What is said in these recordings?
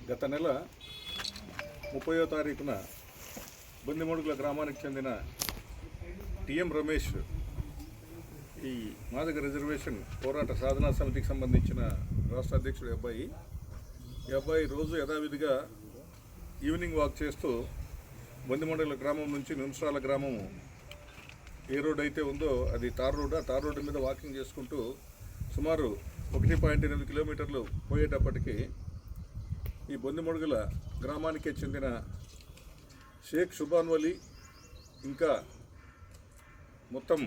గత నెల 30వ తారీఖున బొందిమడుగుల గ్రామానికి చెందిన టిఎం రమేష్ ఈ మాదిగ రిజర్వేషన్ పోరాట సాధనా సమితికి సంబంధించిన రాష్ట్ర అధ్యక్షుడు ఈ అబ్బాయి రోజు యథావిధిగా ఈవినింగ్ వాక్ చేస్తూ బొందిమడుగుల గ్రామం నుంచి నింసరాల గ్రామము ఏ రోడ్ అయితే ఉందో అది తార్ రోడ్. ఆ తార్ రోడ్డు మీద వాకింగ్ చేసుకుంటూ సుమారు 1.8 కిలోమీటర్లు పోయేటప్పటికి ఈ బొందిమడుగుల గ్రామానికే చెందిన షేక్ షుబాన్ వలీ ఇంకా మొత్తం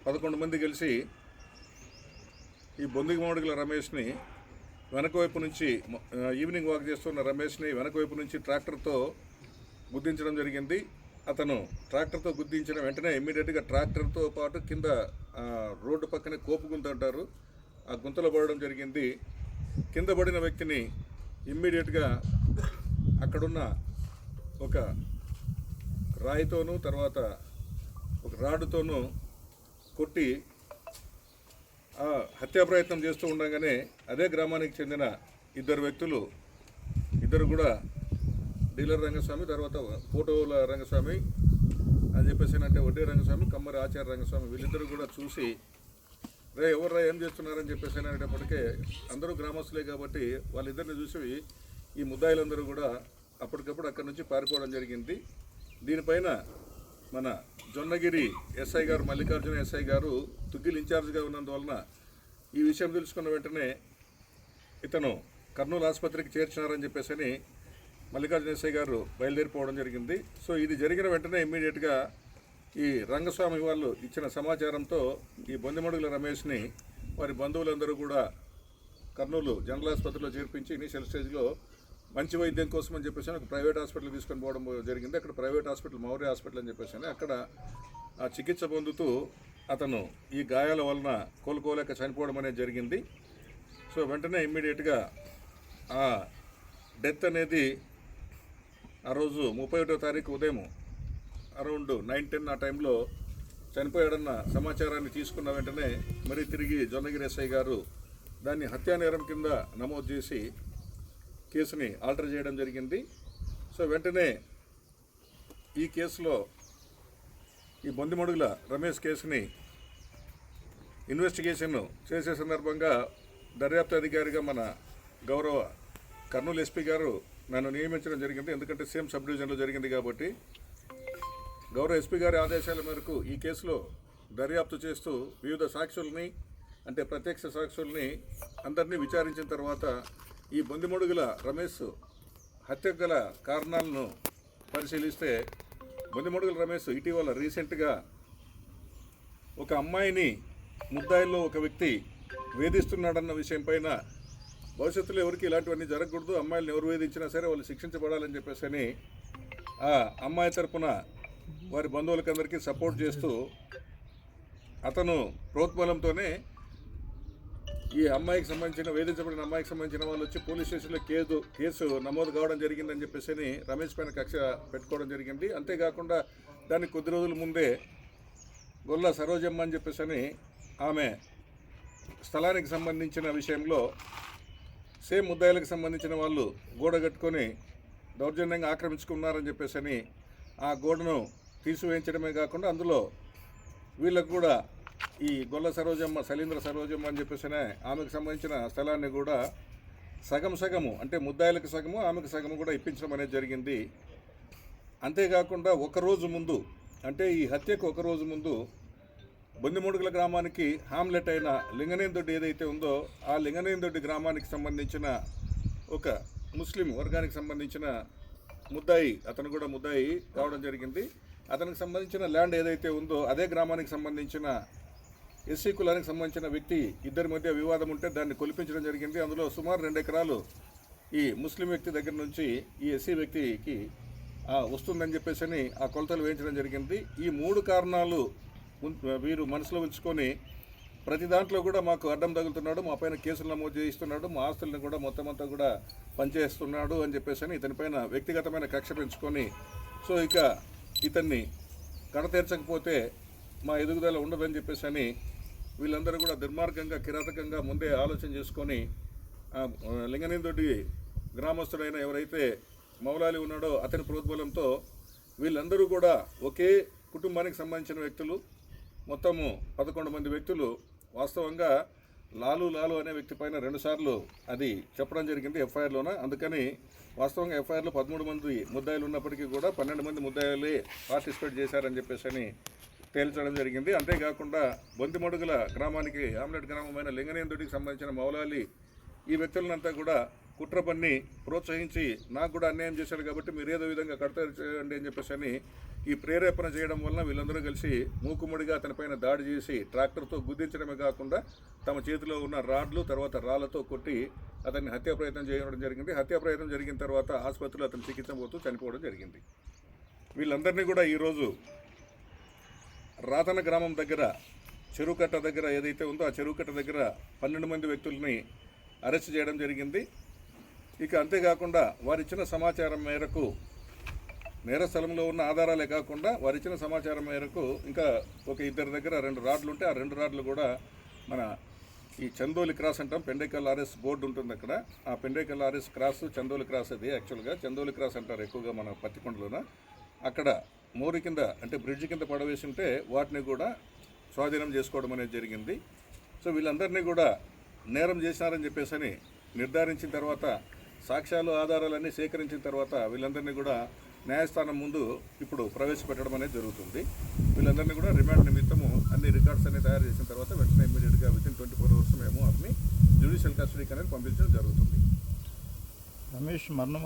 11 మంది కలిసి ఈ బొందిమడుగుల రమేష్ని వెనక వైపు నుంచి ఈవినింగ్ వాక్ చేస్తున్న రమేష్ని వెనక వైపు నుంచి ట్రాక్టర్తో గుద్దించడం జరిగింది. అతను ట్రాక్టర్తో గుద్దించిన వెంటనే ఇమ్మీడియట్గా ట్రాక్టర్తో పాటు కింద రోడ్డు పక్కనే కోపు గుంత అంటారు, ఆ గుంతలో పడడం జరిగింది. కింద పడిన వ్యక్తిని ఇమ్మీడియట్గా అక్కడున్న ఒక రాయితోనూ తర్వాత ఒక రాడుతోనూ కొట్టి హత్యా ప్రయత్నం చేస్తూ ఉండగానే అదే గ్రామానికి చెందిన ఇద్దరు కూడా డీలర్ రంగస్వామి, తర్వాత ఫోటోల రంగస్వామి అని చెప్పేసి అంటే వడ్డీ రంగస్వామి, కమ్మరి ఆచార్య రంగస్వామి వీళ్ళిద్దరూ కూడా చూసి ఎవర్రా ఏం చేస్తున్నారని చెప్పేసి అనేటప్పటికే అందరూ గ్రామస్తులే కాబట్టి వాళ్ళిద్దరిని చూసి ఈ ముద్దాయిలందరూ కూడా అప్పటికప్పుడు అక్కడి నుంచి పారిపోవడం జరిగింది. దీనిపైన మన జొన్నగిరి ఎస్ఐ గారు, మల్లికార్జున ఎస్ఐ గారు తుగ్గిల్ ఇన్ఛార్జ్గా ఉన్నందువలన ఈ విషయం తెలుసుకున్న వెంటనే ఇతను కర్నూలు ఆసుపత్రికి చేర్చినారని చెప్పేసి మల్లికార్జున ఎస్ఐ గారు బయలుదేరిపోవడం జరిగింది. సో ఇది జరిగిన వెంటనే ఇమ్మీడియట్గా ఈ రంగస్వామి వాళ్ళు ఇచ్చిన సమాచారంతో ఈ బొందిమడుగుల రమేష్ని వారి బంధువులందరూ కూడా కర్నూలు జనరల్ ఆసుపత్రిలో చేర్పించి ఇనీషియల్ స్టేజ్లో మంచి వైద్యం కోసం అని చెప్పేసి ఒక ప్రైవేట్ హాస్పిటల్ తీసుకొని పోవడం జరిగింది. అక్కడ ప్రైవేట్ హాస్పిటల్ మౌర్య హాస్పిటల్ అని చెప్పేసి అక్కడ ఆ చికిత్స పొందుతూ అతను ఈ గాయాల వలన కోలుకోలేక చనిపోవడం అనేది జరిగింది. సో వెంటనే ఇమ్మీడియట్గా ఆ డెత్ అనేది ఆ రోజు 31వ తారీఖు ఉదయం అరౌండ్ 9-10 ఆ టైంలో చనిపోయాడన్న సమాచారాన్ని తీసుకున్న వెంటనే మరి తిరిగి జొన్నగిరి ఎస్ఐ గారు దాన్ని హత్యానేరం కింద నమోదు చేసి కేసుని ఆల్టర్ చేయడం జరిగింది. సో వెంటనే ఈ కేసులో ఈ బొందిమడుగుల రమేష్ కేసుని ఇన్వెస్టిగేషన్ చేసే సందర్భంగా దర్యాప్తు అధికారిగా మన గౌరవ కర్నూలు ఎస్పీ గారు నన్ను నియమించడం జరిగింది. ఎందుకంటే సేమ్ సబ్ డివిజన్లో జరిగింది కాబట్టి గౌరవ ఎస్పీ గారి ఆదేశాల మేరకు ఈ కేసులో దర్యాప్తు చేస్తూ వివిధ సాక్షుల్ని అంటే ప్రత్యక్ష సాక్షుల్ని అందరినీ విచారించిన తర్వాత ఈ బొందిమడుగుల రమేష్ హత్యకు గల కారణాలను పరిశీలిస్తే బొందిమడుగుల రమేష్ ఇటీవల రీసెంట్గా ఒక అమ్మాయిని ముద్దాయిల్లో ఒక వ్యక్తి వేధిస్తున్నాడన్న విషయం పైన భవిష్యత్తులో ఎవరికి ఇలాంటివన్నీ జరగకూడదు, అమ్మాయిలను ఎవరు వేధించినా సరే వాళ్ళు శిక్షించబడాలని చెప్పేసి ఆ అమ్మాయి తరపున వారి బంధువులకందరికీ సపోర్ట్ చేస్తూ అతను ప్రోత్బలంతోనే ఈ అమ్మాయికి సంబంధించిన వేధించబడిన అమ్మాయికి సంబంధించిన వాళ్ళు వచ్చి పోలీస్ స్టేషన్లో కేసు నమోదు కావడం జరిగిందని చెప్పేసి రమేష్ పైన కక్ష పెట్టుకోవడం జరిగింది. అంతేకాకుండా దానికి కొద్ది రోజుల ముందే గొల్ల సరోజమ్మ అని చెప్పేసి ఆమె స్థలానికి సంబంధించిన విషయంలో సేమ్ ముద్దాయిలకు సంబంధించిన వాళ్ళు గోడ కట్టుకొని దౌర్జన్యంగా ఆక్రమించుకున్నారని చెప్పేసి ఆ గోడను తీసివేయించడమే కాకుండా అందులో వీళ్ళకు కూడా ఈ గొల్ల సరోజమ్మ, శలీంద్ర సరోజమ్మ అని చెప్పేసి ఆమెకు సంబంధించిన స్థలాన్ని కూడా సగము అంటే ముద్దాయిలకు సగము ఆమెకు సగము కూడా ఇప్పించడం అనేది జరిగింది. అంతేకాకుండా ఒకరోజు ముందు అంటే ఈ హత్యకు ఒకరోజు ముందు బొందిమడుగుల గ్రామానికి హామ్లెట్ అయిన లింగనేందొడ్డి ఏదైతే ఉందో ఆ లింగనేందొడ్డి గ్రామానికి సంబంధించిన ఒక ముస్లిం వర్గానికి సంబంధించిన ముద్దాయి, అతను కూడా ముద్దాయి కావడం జరిగింది. అతనికి సంబంధించిన ల్యాండ్ ఏదైతే ఉందో అదే గ్రామానికి సంబంధించిన ఎస్సీ కులానికి సంబంధించిన వ్యక్తి ఇద్దరి మధ్య వివాదం ఉంటే దాన్ని కొలిపించడం జరిగింది. అందులో సుమారు 2 ఎకరాలు ఈ ముస్లిం వ్యక్తి దగ్గర నుంచి ఈ ఎస్సీ వ్యక్తికి వస్తుందని చెప్పేసి ఆ కొలతలు వేయించడం జరిగింది. ఈ 3 కారణాలు వీరు మనసులో ఉంచుకొని ప్రతి దాంట్లో కూడా మాకు అడ్డం తగులుతున్నాడు, మా పైన కేసులు నమోదు చేయిస్తున్నాడు, మా ఆస్తులను కూడా మొత్తం అంతా కూడా పనిచేస్తున్నాడు అని చెప్పేసి ఇతనిపైన వ్యక్తిగతమైన కక్ష పెంచుకొని సో ఇక ఇతన్ని కడతీర్చకపోతే మా ఎదుగుదల ఉండదని చెప్పేసి వీళ్ళందరూ కూడా దుర్మార్గంగా కిరాతకంగా ముందే ఆలోచన చేసుకొని లింగనేందొడ్డి గ్రామస్తుడైన ఎవరైతే మౌలాలి ఉన్నాడో అతని ప్రోద్బలంతో వీళ్ళందరూ కూడా ఒకే కుటుంబానికి సంబంధించిన వ్యక్తులు. మొత్తము 11 మంది వ్యక్తులు. వాస్తవంగా లాలు అనే వ్యక్తి పైన 2 సార్లు అది చెప్పడం జరిగింది ఎఫ్ఐఆర్లోన. అందుకని వాస్తవంగా ఎఫ్ఐఆర్లో 13 మంది ముద్దాయిలు ఉన్నప్పటికీ కూడా 12 మంది ముద్దాయిలే పార్టిసిపేట్ చేశారని చెప్పేసి తేల్చడం జరిగింది. అంతేకాకుండా బొందిమడుగుల గ్రామానికి ఆమ్లెట్ గ్రామమైన లింగనేందుడికి సంబంధించిన మౌలాలి ఈ వ్యక్తులనంతా కూడా కుట్ర పన్ని ప్రోత్సహించి నాకు కూడా అన్యాయం చేశారు కాబట్టి మీరు ఏదో విధంగా కడతారు చేయండి అని చెప్పేసి ఈ ప్రేరేపణ చేయడం వలన వీళ్ళందరూ కలిసి మూకుమ్మడిగా అతనిపైన దాడి చేసి ట్రాక్టర్తో గుద్దించడమే కాకుండా తమ చేతిలో ఉన్న రాడ్లు తర్వాత రాళ్లతో కొట్టి అతన్ని హత్యా ప్రయత్నం చేయడం జరిగింది. హత్యా ప్రయత్నం జరిగిన తర్వాత ఆసుపత్రిలో అతను చికిత్స పోతూ చనిపోవడం జరిగింది. వీళ్ళందరినీ కూడా ఈరోజు రాతన గ్రామం దగ్గర చెరువుకట్ట దగ్గర ఏదైతే ఉందో ఆ చెరువుకట్ట దగ్గర 12 మంది వ్యక్తుల్ని అరెస్ట్ చేయడం జరిగింది. ఇక అంతేకాకుండా వారిచ్చిన సమాచారం మేరకు నేర స్థలంలో ఉన్న ఆధారాలే కాకుండా వారిచ్చిన సమాచారం మేరకు ఇంకా ఒక 2 దగ్గర 2 రాడ్లు ఉంటే ఆ 2 రాడ్లు కూడా మన ఈ చందోలి క్రాస్ అంటాం, పెండేకల్ ఆర్ఎస్ బోర్డు ఉంటుంది అక్కడ. ఆ Pendekal RS cross Chandoli cross అది యాక్చువల్గా చందోలి క్రాస్ అంటారు ఎక్కువగా మన పత్తికొండలోన. అక్కడ మోరి కింద అంటే బ్రిడ్జ్ కింద పడవేసి ఉంటే వాటిని కూడా స్వాధీనం చేసుకోవడం అనేది జరిగింది. సో వీళ్ళందరినీ కూడా నేరం చేసినారని చెప్పేసి నిర్ధారించిన తర్వాత సాక్ష్యాలు ఆధారాలన్నీ సేకరించిన తర్వాత వీళ్ళందరినీ కూడా న్యాయస్థానం ముందు ఇప్పుడు ప్రవేశపెట్టడం అనేది జరుగుతుంది. వీళ్ళందరినీ కూడా రిమాండ్ నిమిత్తము అన్ని రికార్డ్స్ అన్ని తయారు చేసిన తర్వాత వెంటనే ఇమ్మీడియట్గా వితిన్ 24 hours మేము అతన్ని జ్యుడిషియల్ కస్టడీకి అనేది పంపించడం జరుగుతుంది. రమేష్ మరణం